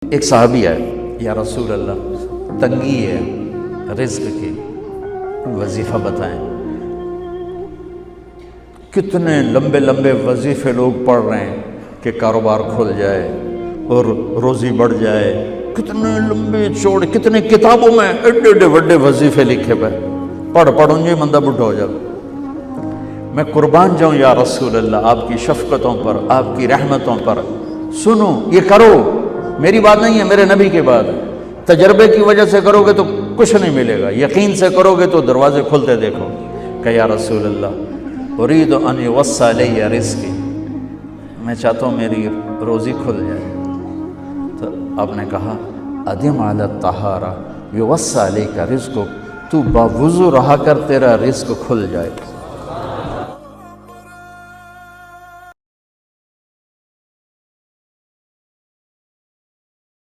ایک صحابی ہے، یا رسول اللہ تنگی ہے رزق کی، وظیفہ بتائیں۔ کتنے لمبے لمبے وظیفے لوگ پڑھ رہے ہیں کہ کاروبار کھل جائے اور روزی بڑھ جائے، کتنے لمبے چوڑے، کتنے کتابوں میں ایڈے ایڈے بڑے وظیفے لکھے پہ پڑھ انجے مندہ بڈھا ہو جائے۔ میں قربان جاؤں یا رسول اللہ آپ کی شفقتوں پر، آپ کی رحمتوں پر، سنو یہ کرو، میری بات نہیں ہے، میرے نبی کی بات ہے۔ تجربے کی وجہ سے کرو گے تو کچھ نہیں ملے گا، یقین سے کرو گے تو دروازے کھلتے دیکھو۔ کہ یا رسول اللہ ارید ان یوسع علی رزقی، میں چاہتا ہوں میری روزی کھل جائے۔ تو آپ نے کہا ادم علی الطہارہ یوسع علیک رزقک، تو باوضو رہا کر تیرا رزق کھل جائے۔